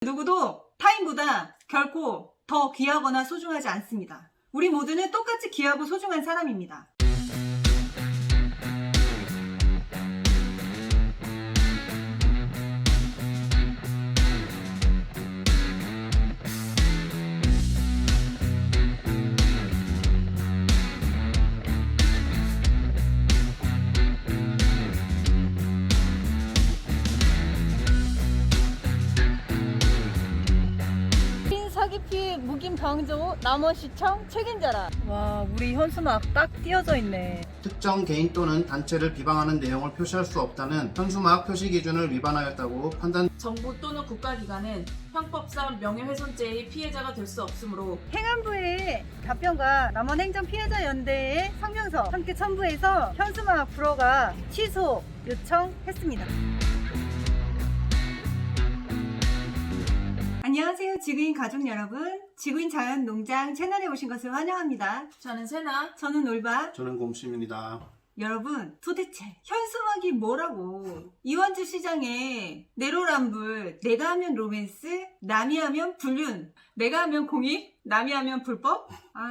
누구도 타인보다 결코 더 귀하거나 소중하지 않습니다. 우리 모두는 똑같이 귀하고 소중한 사람입니다. 사기 피해 묵인 방조 남원시청 책임져라. 와, 우리 현수막 딱 띄어져 있네. 특정 개인 또는 단체를 비방하는 내용을 표시할 수 없다는 현수막 표시 기준을 위반하였다고 판단. 정부 또는 국가기관은 형법상 명예훼손죄의 피해자가 될 수 없으므로 행안부의 답변과 남원행정피해자연대의 성명서 함께 첨부해서 현수막 불허가 취소 요청했습니다. 안녕하세요, 지구인 가족 여러분. 지구인 자연농장 채널에 오신 것을 환영합니다. 저는 세나. 저는 올바. 저는 곰심입니다. 여러분, 도대체 현수막이 뭐라고? 이원주 시장에 내로남불, 내가 하면 로맨스, 남이 하면 불륜, 내가 하면 공익, 남이 하면 불법?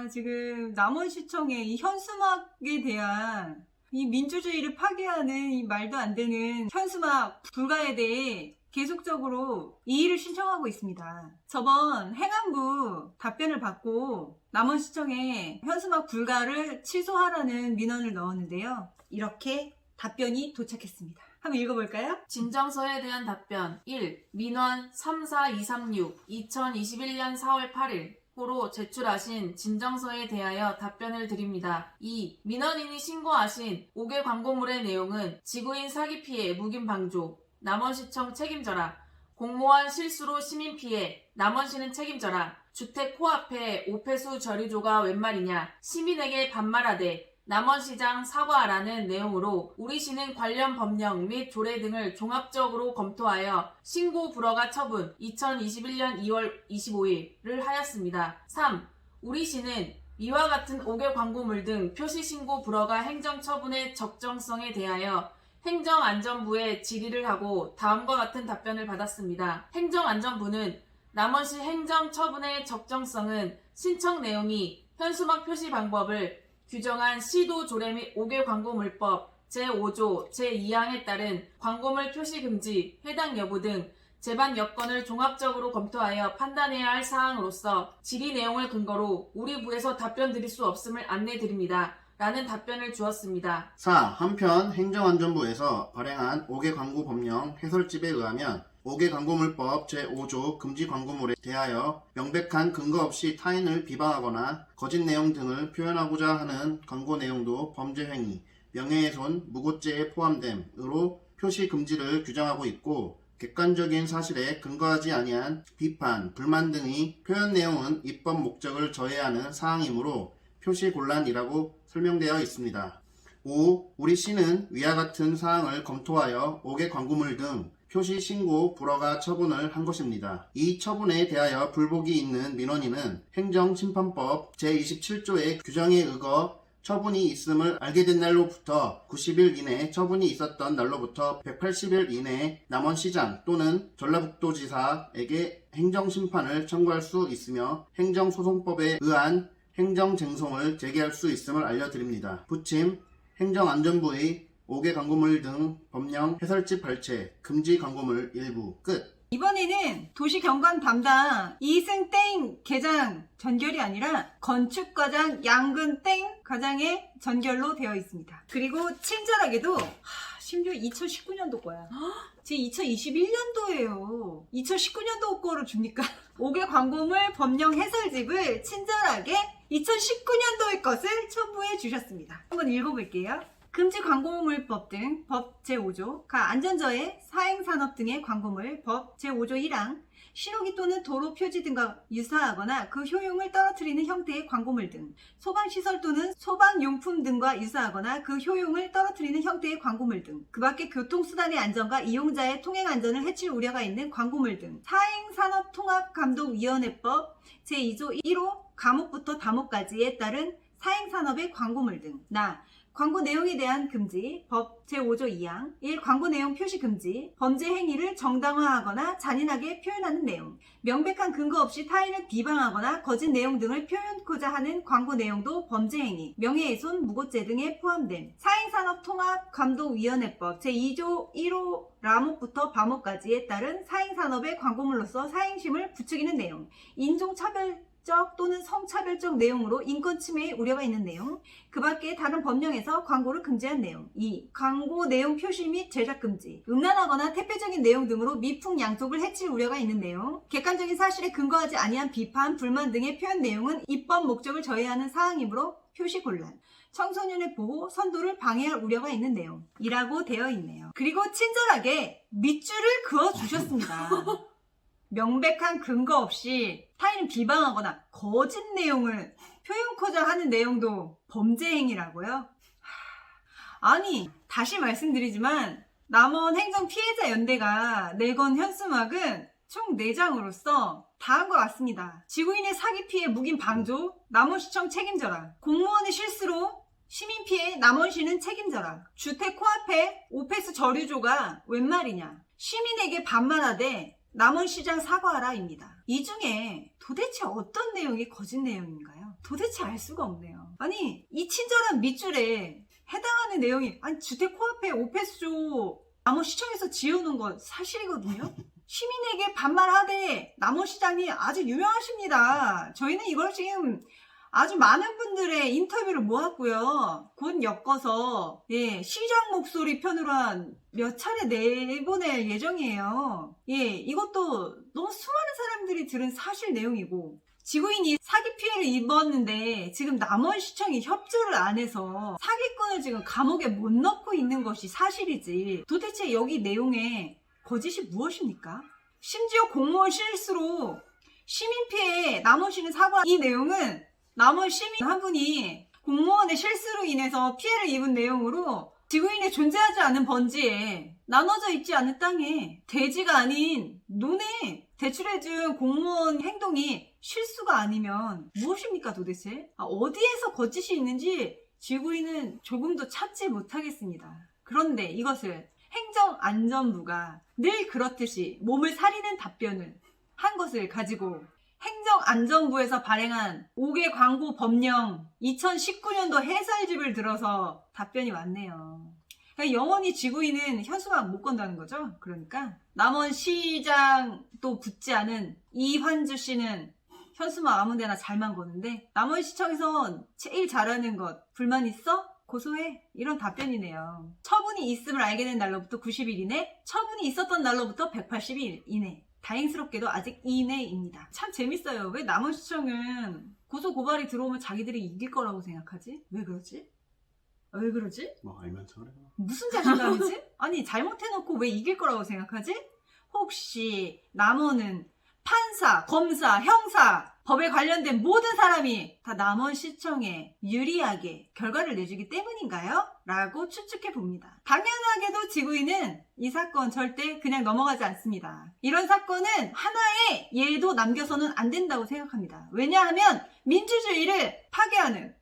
지금 남원시청에 이 현수막에 대한 이 민주주의를 파괴하는 이 말도 안 되는 현수막 불가에 대해 계속적으로 이의를 신청하고 있습니다. 저번 행안부 답변을 받고 남원시청에 현수막 불가를 취소하라는 민원을 넣었는데요. 이렇게 답변이 도착했습니다. 한번 읽어볼까요? 진정서에 대한 답변 1. 민원 34236 2021년 4월 8일 호로 제출하신 진정서에 대하여 답변을 드립니다. 2. 민원인이 신고하신 5개 광고물의 내용은 지구인 사기 피해 묵인 방조 남원시청 책임져라. 공무원 실수로 시민 피해 남원시는 책임져라. 주택 코앞에 오폐수 저류조가 웬 말이냐. 시민에게 반말하되 남원시장 사과하라는 내용으로 우리 시는 관련 법령 및 조례 등을 종합적으로 검토하여 신고 불허가 처분 2021년 2월 25일을 하였습니다. 3. 우리 시는 이와 같은 5개 광고물 등 표시 신고 불허가 행정처분의 적정성에 대하여 행정안전부에 질의를 하고 다음과 같은 답변을 받았습니다. 행정안전부는 남원시 행정처분의 적정성은 신청 내용이 현수막 표시 방법을 규정한 시도 조례 및 5개 광고물법 제5조 제2항에 따른 광고물 표시 금지, 해당 여부 등 제반 여건을 종합적으로 검토하여 판단해야 할 사항으로서 질의 내용을 근거로 우리 부에서 답변 드릴 수 없음을 안내드립니다. 라는 답변을 주었습니다. 4. 한편 행정안전부에서 발행한 5개 광고 법령 해설집에 의하면 5개 광고물법 제5조 금지 광고물에 대하여 명백한 근거 없이 타인을 비방하거나 거짓 내용 등을 표현하고자 하는 광고 내용도 범죄행위, 명예훼손, 무고죄에 포함됨으로 표시 금지를 규정하고 있고 객관적인 사실에 근거하지 아니한 비판, 불만 등의 표현 내용은 입법 목적을 저해하는 사항이므로 표시 곤란이라고 설명되어 있습니다. 5. 우리 시는 위와 같은 사항을 검토하여 5개 광고물 등 표시 신고 불허가 처분을 한 것입니다. 이 처분에 대하여 불복이 있는 민원인은 행정심판법 제27조의 규정에 의거 처분이 있음을 알게 된 날로부터 90일 이내 처분이 있었던 날로부터 180일 이내에 남원시장 또는 전라북도지사에게 행정심판을 청구할 수 있으며 행정소송법에 의한 행정쟁송을 제기할 수 있음을 알려드립니다. 부침 행정안전부의 5개 광고물 등 법령 해설집 발췌 금지 광고물 일부 끝. 이번에는 도시경관 담당 이승 땡 계장 전결이 아니라 건축과장 양근 땡 과장의 전결로 되어 있습니다. 그리고 친절하게도 심지어 2019년도 거야. 제 2021년도예요. 2019년도 거를 줍니까? 5개 광고물 법령 해설집을 친절하게 2019년도의 것을 첨부해 주셨습니다. 한번 읽어볼게요. 금지 광고물법 등 법 제5조, 안전저해, 사행산업 등의 광고물 법 제5조 1항, 신호기 또는 도로 표지 등과 유사하거나 그 효용을 떨어뜨리는 형태의 광고물 등, 소방시설 또는 소방용품 등과 유사하거나 그 효용을 떨어뜨리는 형태의 광고물 등, 그 밖에 교통수단의 안전과 이용자의 통행안전을 해칠 우려가 있는 광고물 등, 사행산업통합감독위원회법 제2조 1호 감옥부터 다목까지에 따른 사행산업의 광고물 등, 광고 내용에 대한 금지, 법 제5조 2항 1. 광고 내용 표시 금지, 범죄 행위를 정당화하거나 잔인하게 표현하는 내용, 명백한 근거 없이 타인을 비방하거나 거짓 내용 등을 표현코자 하는 광고 내용도 범죄 행위, 명예훼손, 무고죄 등에 포함됨. 사행산업통합감독위원회법 제2조 1호 라목부터 바목까지에 따른 사행산업의 광고물로서 사행심을 부추기는 내용, 인종차별적 또는 성차별적 내용으로 인권 침해의 우려가 있는 내용, 그 밖에 다른 법령에서 광고를 금지한 내용. 2. 광고 내용 표시 및 제작 금지, 음란하거나 태폐적인 내용 등으로 미풍양속을 해칠 우려가 있는 내용, 객관적인 사실에 근거하지 아니한 비판, 불만 등의 표현 내용은 입법 목적을 저해하는 사항이므로 표시 곤란, 청소년의 보호, 선도를 방해할 우려가 있는 내용이라고 되어 있네요. 그리고 친절하게 밑줄을 그어주셨습니다. 명백한 근거 없이 타인을 비방하거나 거짓 내용을 표현코자 하는 내용도 범죄 행위라고요? 아니, 다시 말씀드리지만 남원 행정 피해자 연대가 내건 현수막은 총 4장으로서 다 한 것 같습니다. 지구인의 사기 피해 묵인 방조, 남원시청 책임져라. 공무원의 실수로 시민 피해 남원시는 책임져라. 주택 코앞에 오페스 저류조가 웬 말이냐. 시민에게 반말하되 남원시장 사과하라입니다. 이 중에 도대체 어떤 내용이 거짓 내용인가요? 도대체 알 수가 없네요. 아니, 이 친절한 밑줄에 해당하는 내용이, 아니, 주택 코앞에 오페스조 남원시청에서 지어놓은 건 사실이거든요. 시민에게 반말하되 남원시장이 아주 유명하십니다. 저희는 이걸 지금 아주 많은 분들의 인터뷰를 모았고요. 곧 엮어서 시장 목소리 편으로 한 몇 차례 내보낼 예정이에요. 이것도 너무 수많은 사람들이 들은 사실 내용이고, 지구인이 사기 피해를 입었는데 지금 남원시청이 협조를 안 해서 사기꾼을 지금 감옥에 못 넣고 있는 것이 사실이지, 도대체 여기 내용에 거짓이 무엇입니까? 심지어 공무원 실수로 시민 피해 남원시는 사과, 이 내용은 남원 시민 한 분이 공무원의 실수로 인해서 피해를 입은 내용으로 지구인의 존재하지 않은 번지에 나눠져 있지 않은 땅에 대지가 아닌 논에 대출해준 공무원 행동이 실수가 아니면 무엇입니까 도대체? 어디에서 거짓이 있는지 지구인은 조금도 찾지 못하겠습니다. 그런데 이것을 행정안전부가 늘 그렇듯이 몸을 사리는 답변을 한 것을 가지고 행정안전부에서 발행한 5개 광고 법령 2019년도 해설집을 들어서 답변이 왔네요. 그러니까 영원히 지구인은 현수막 못 건다는 거죠. 그러니까 남원시장 또 붙지 않은 이환주 씨는 현수막 아무데나 잘만 거는데, 남원시청에서 제일 잘하는 것 불만 있어? 고소해? 이런 답변이네요. 처분이 있음을 알게 된 날로부터 90일 이내, 처분이 있었던 날로부터 180일 이내. 다행스럽게도 아직 이내입니다. 참 재밌어요. 왜 남원시청은 고소 고발이 들어오면 자기들이 이길 거라고 생각하지? 왜 그러지? 왜 그러지? 뭐 알면서 그래. 무슨 자신감이지? 아니, 잘못해놓고 왜 이길 거라고 생각하지? 혹시 남원은 판사, 검사, 형사, 법에 관련된 모든 사람이 다 남원시청에 유리하게 결과를 내주기 때문인가요? 라고 추측해 봅니다. 당연하게도 지구인은 이 사건 절대 그냥 넘어가지 않습니다. 이런 사건은 하나의 예도 남겨서는 안 된다고 생각합니다. 왜냐하면 민주주의를 파괴하는,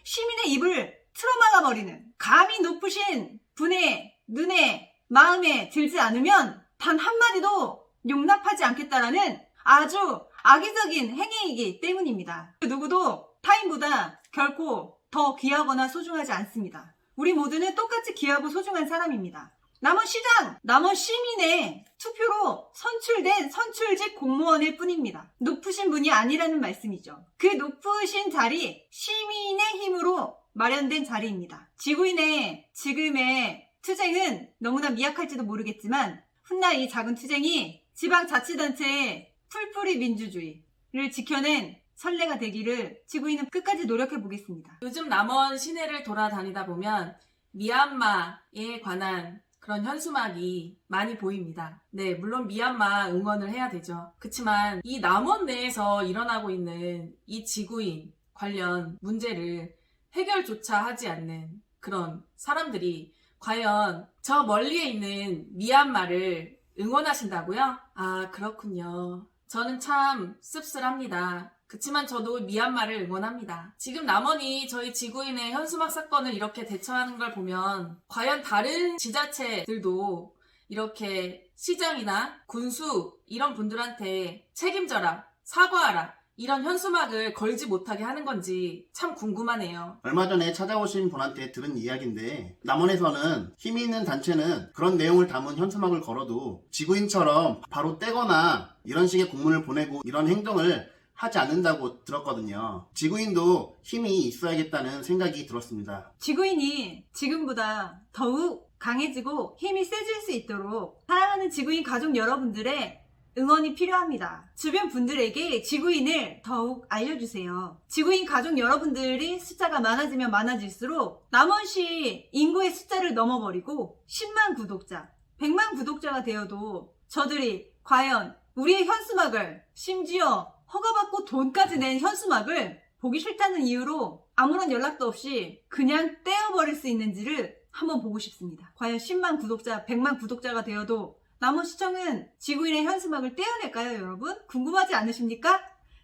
시민의 입을 틀어막아버리는, 감이 높으신 분의 눈에, 마음에 들지 않으면 단 한마디도 용납하지 않겠다라는 아주 악의적인 행위이기 때문입니다. 누구도 타인보다 결코 더 귀하거나 소중하지 않습니다. 우리 모두는 똑같이 귀하고 소중한 사람입니다. 남원시장, 남원 시민의 투표로 선출된 선출직 공무원일 뿐입니다. 높으신 분이 아니라는 말씀이죠. 그 높으신 자리, 시민의 힘으로 마련된 자리입니다. 지구인의 지금의 투쟁은 너무나 미약할지도 모르겠지만, 훗날 이 작은 투쟁이 지방자치단체의 풀뿌리 민주주의를 지켜낸 선례가 되기를 지구인은 끝까지 노력해 보겠습니다. 요즘 남원 시내를 돌아다니다 보면 미얀마에 관한 그런 현수막이 많이 보입니다. 네, 물론 미얀마 응원을 해야 되죠. 그렇지만 이 남원 내에서 일어나고 있는 이 지구인 관련 문제를 해결조차 하지 않는 그런 사람들이 과연 저 멀리에 있는 미얀마를 응원하신다고요? 아, 그렇군요. 저는 참 씁쓸합니다. 그치만 저도 미얀마를 응원합니다. 지금 남원이 저희 지구인의 현수막 사건을 이렇게 대처하는 걸 보면 과연 다른 지자체들도 이렇게 시장이나 군수 이런 분들한테 책임져라, 사과하라 이런 현수막을 걸지 못하게 하는 건지 참 궁금하네요. 얼마 전에 찾아오신 분한테 들은 이야기인데 남원에서는 힘이 있는 단체는 그런 내용을 담은 현수막을 걸어도 지구인처럼 바로 떼거나 이런 식의 공문을 보내고 이런 행동을 하지 않는다고 들었거든요. 지구인도 힘이 있어야겠다는 생각이 들었습니다. 지구인이 지금보다 더욱 강해지고 힘이 세질 수 있도록 사랑하는 지구인 가족 여러분들의 응원이 필요합니다. 주변 분들에게 지구인을 더욱 알려주세요. 지구인 가족 여러분들이 숫자가 많아지면 많아질수록 남원시 인구의 숫자를 넘어버리고 10만 구독자, 100만 구독자가 되어도 저들이 과연 우리의 현수막을, 심지어 허가받고 돈까지 낸 현수막을 보기 싫다는 이유로 아무런 연락도 없이 그냥 떼어버릴 수 있는지를 한번 보고 싶습니다. 과연 10만 구독자, 100만 구독자가 되어도 남원시청은 지구인의 현수막을 떼어낼까요, 여러분? 궁금하지 않으십니까?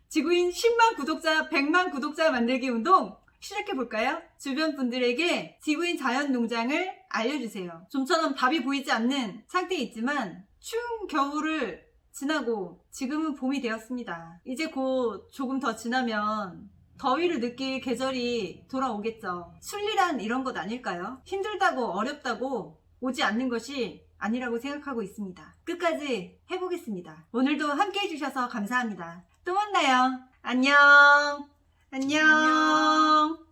지구인 10만 구독자, 100만 구독자 만들기 운동 시작해볼까요? 주변 분들에게 지구인 자연농장을 알려주세요. 좀처럼 답이 보이지 않는 상태에 있지만 추운 겨울을 지나고 지금은 봄이 되었습니다. 이제 곧 조금 더 지나면 더위를 느낄 계절이 돌아오겠죠. 순리란 이런 것 아닐까요? 힘들다고 어렵다고 오지 않는 것이 아니라고 생각하고 있습니다. 끝까지 해보겠습니다. 오늘도 함께 해주셔서 감사합니다. 또 만나요. 안녕. 안녕.